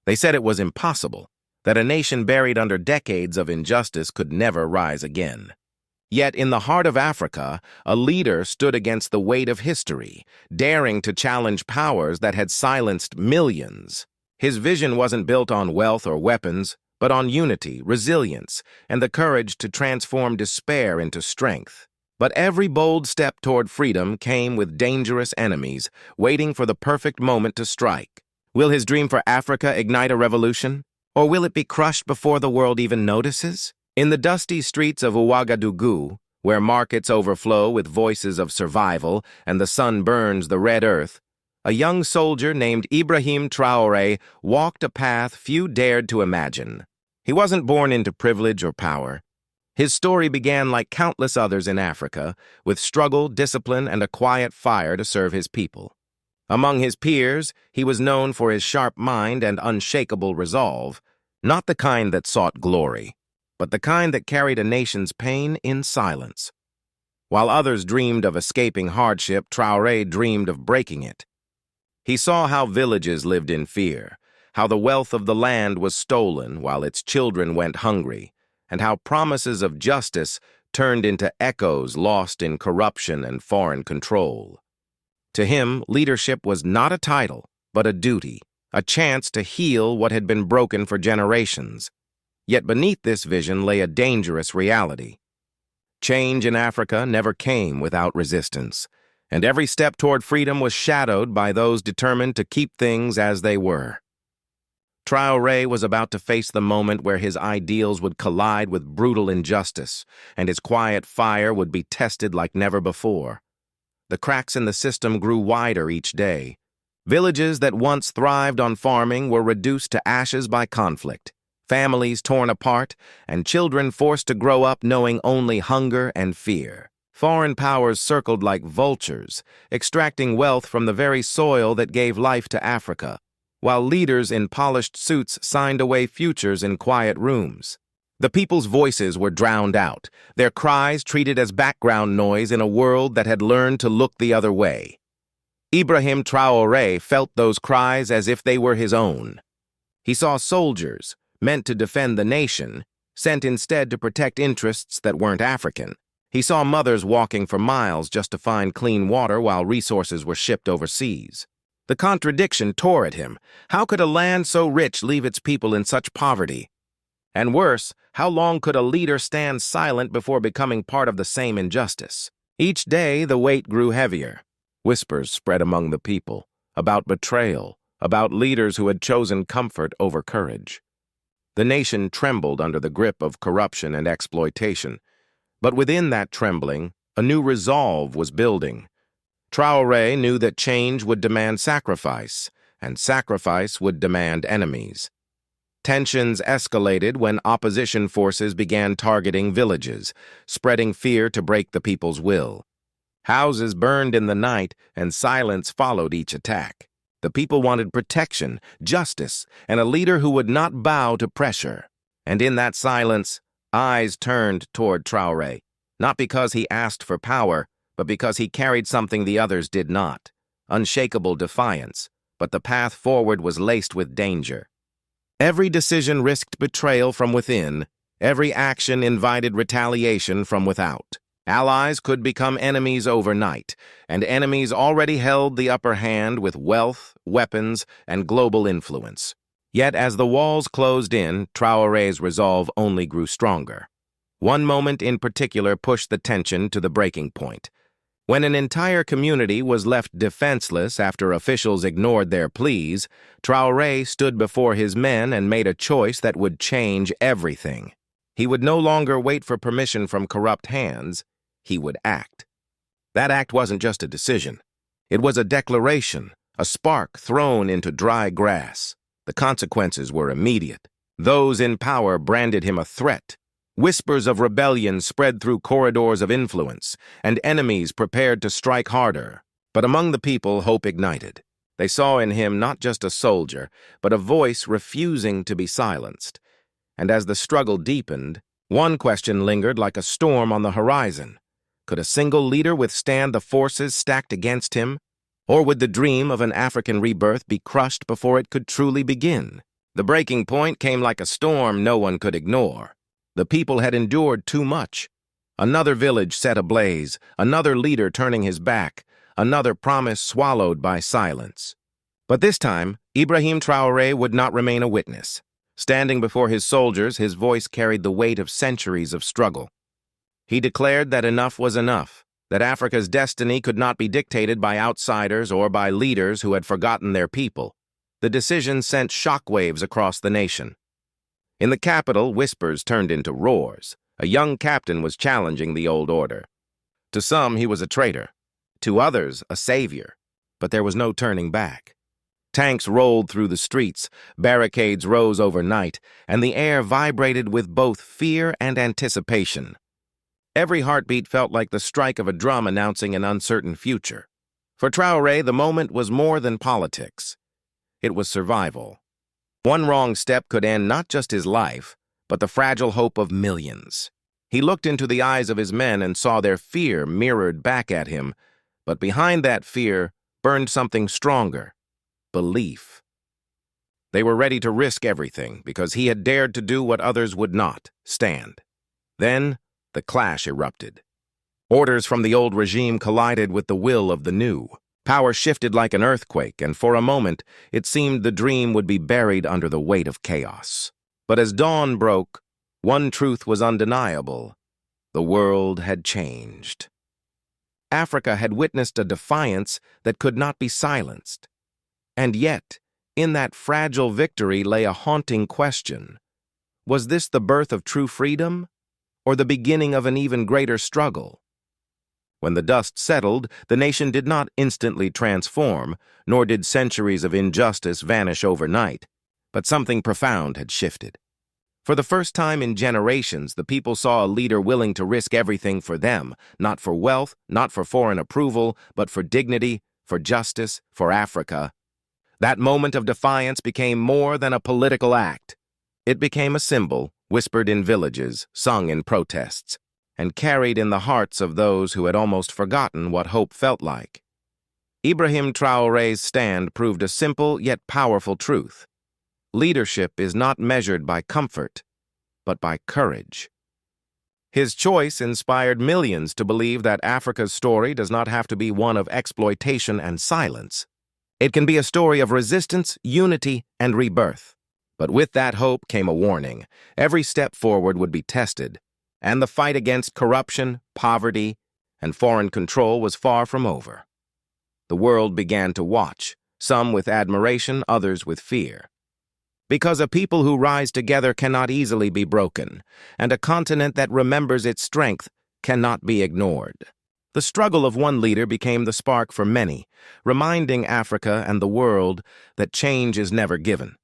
They said it was impossible, that a nation buried under decades of injustice could never rise again. Yet in the heart of Africa, a leader stood against the weight of history, daring to challenge powers that had silenced millions. His vision wasn't built on wealth or weapons, but on unity, resilience, and the courage to transform despair into strength. But every bold step toward freedom came with dangerous enemies, waiting for the perfect moment to strike. Will his dream for Africa ignite a revolution? Or will it be crushed before the world even notices? In the dusty streets of Ouagadougou, where markets overflow with voices of survival and the sun burns the red earth, a young soldier named Ibrahim Traoré walked a path few dared to imagine. He wasn't born into privilege or power. His story began like countless others in Africa, with struggle, discipline, and a quiet fire to serve his people. Among his peers, he was known for his sharp mind and unshakable resolve, not the kind that sought glory, but the kind that carried a nation's pain in silence. While others dreamed of escaping hardship, Traoré dreamed of breaking it. He saw how villages lived in fear, how the wealth of the land was stolen while its children went hungry, and how promises of justice turned into echoes lost in corruption and foreign control. To him, leadership was not a title, but a duty, a chance to heal what had been broken for generations. Yet beneath this vision lay a dangerous reality. Change in Africa never came without resistance, and every step toward freedom was shadowed by those determined to keep things as they were. Traoré was about to face the moment where his ideals would collide with brutal injustice, and his quiet fire would be tested like never before. The cracks in the system grew wider each day. Villages that once thrived on farming were reduced to ashes by conflict, families torn apart, and children forced to grow up knowing only hunger and fear. Foreign powers circled like vultures, extracting wealth from the very soil that gave life to Africa, while leaders in polished suits signed away futures in quiet rooms. The people's voices were drowned out, their cries treated as background noise in a world that had learned to look the other way. Ibrahim Traoré felt those cries as if they were his own. He saw soldiers, meant to defend the nation, sent instead to protect interests that weren't African. He saw mothers walking for miles just to find clean water while resources were shipped overseas. The contradiction tore at him. How could a land so rich leave its people in such poverty? And worse, how long could a leader stand silent before becoming part of the same injustice? Each day, the weight grew heavier. Whispers spread among the people, about betrayal, about leaders who had chosen comfort over courage. The nation trembled under the grip of corruption and exploitation. But within that trembling, a new resolve was building. Traoré knew that change would demand sacrifice, and sacrifice would demand enemies. Tensions escalated when opposition forces began targeting villages, spreading fear to break the people's will. Houses burned in the night, and silence followed each attack. The people wanted protection, justice, and a leader who would not bow to pressure. And in that silence, eyes turned toward Traoré, not because he asked for power, but because he carried something the others did not. Unshakable defiance, but the path forward was laced with danger. Every decision risked betrayal from within. Every action invited retaliation from without. Allies could become enemies overnight, and enemies already held the upper hand with wealth, weapons, and global influence. Yet as the walls closed in, Traoré's resolve only grew stronger. One moment in particular pushed the tension to the breaking point. When an entire community was left defenseless after officials ignored their pleas, Traoré stood before his men and made a choice that would change everything. He would no longer wait for permission from corrupt hands. He would act. That act wasn't just a decision. It was a declaration, a spark thrown into dry grass. The consequences were immediate. Those in power branded him a threat. Whispers of rebellion spread through corridors of influence, and enemies prepared to strike harder. But among the people, hope ignited. They saw in him not just a soldier, but a voice refusing to be silenced. And as the struggle deepened, one question lingered like a storm on the horizon. Could a single leader withstand the forces stacked against him? Or would the dream of an African rebirth be crushed before it could truly begin? The breaking point came like a storm no one could ignore. The people had endured too much. Another village set ablaze, another leader turning his back, another promise swallowed by silence. But this time, Ibrahim Traoré would not remain a witness. Standing before his soldiers, his voice carried the weight of centuries of struggle. He declared that enough was enough, that Africa's destiny could not be dictated by outsiders or by leaders who had forgotten their people. The decision sent shockwaves across the nation. In the capital, whispers turned into roars. A young captain was challenging the old order. To some, he was a traitor. To others, a savior. But there was no turning back. Tanks rolled through the streets, barricades rose overnight, and the air vibrated with both fear and anticipation. Every heartbeat felt like the strike of a drum announcing an uncertain future. For Traoré, the moment was more than politics. It was survival. One wrong step could end not just his life, but the fragile hope of millions. He looked into the eyes of his men and saw their fear mirrored back at him, but behind that fear burned something stronger: belief. They were ready to risk everything because he had dared to do what others would not: stand. Then the clash erupted. Orders from the old regime collided with the will of the new. Power shifted like an earthquake, and for a moment, it seemed the dream would be buried under the weight of chaos. But as dawn broke, one truth was undeniable: the world had changed. Africa had witnessed a defiance that could not be silenced. And yet, in that fragile victory lay a haunting question. Was this the birth of true freedom, or the beginning of an even greater struggle? When the dust settled, the nation did not instantly transform, nor did centuries of injustice vanish overnight, but something profound had shifted. For the first time in generations, the people saw a leader willing to risk everything for them, not for wealth, not for foreign approval, but for dignity, for justice, for Africa. That moment of defiance became more than a political act. It became a symbol, whispered in villages, sung in protests, and carried in the hearts of those who had almost forgotten what hope felt like. Ibrahim Traoré's stand proved a simple yet powerful truth. Leadership is not measured by comfort, but by courage. His choice inspired millions to believe that Africa's story does not have to be one of exploitation and silence. It can be a story of resistance, unity, and rebirth. But with that hope came a warning. Every step forward would be tested, and the fight against corruption, poverty, and foreign control was far from over. The world began to watch, some with admiration, others with fear. Because a people who rise together cannot easily be broken, and a continent that remembers its strength cannot be ignored. The struggle of one leader became the spark for many, reminding Africa and the world that change is never given.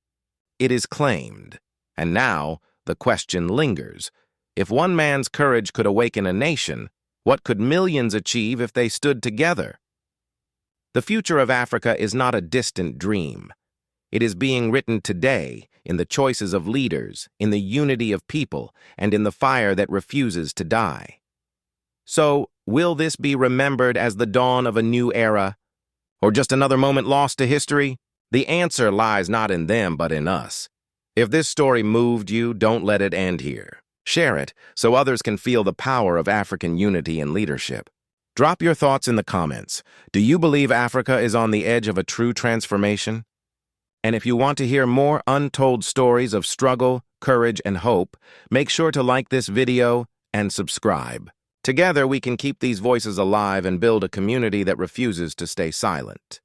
It is claimed, and now the question lingers. If one man's courage could awaken a nation, what could millions achieve if they stood together? The future of Africa is not a distant dream. It is being written today in the choices of leaders, in the unity of people, and in the fire that refuses to die. So, will this be remembered as the dawn of a new era, or just another moment lost to history? The answer lies not in them, but in us. If this story moved you, don't let it end here. Share it so others can feel the power of African unity and leadership. Drop your thoughts in the comments. Do you believe Africa is on the edge of a true transformation? And if you want to hear more untold stories of struggle, courage, and hope, make sure to like this video and subscribe. Together, we can keep these voices alive and build a community that refuses to stay silent.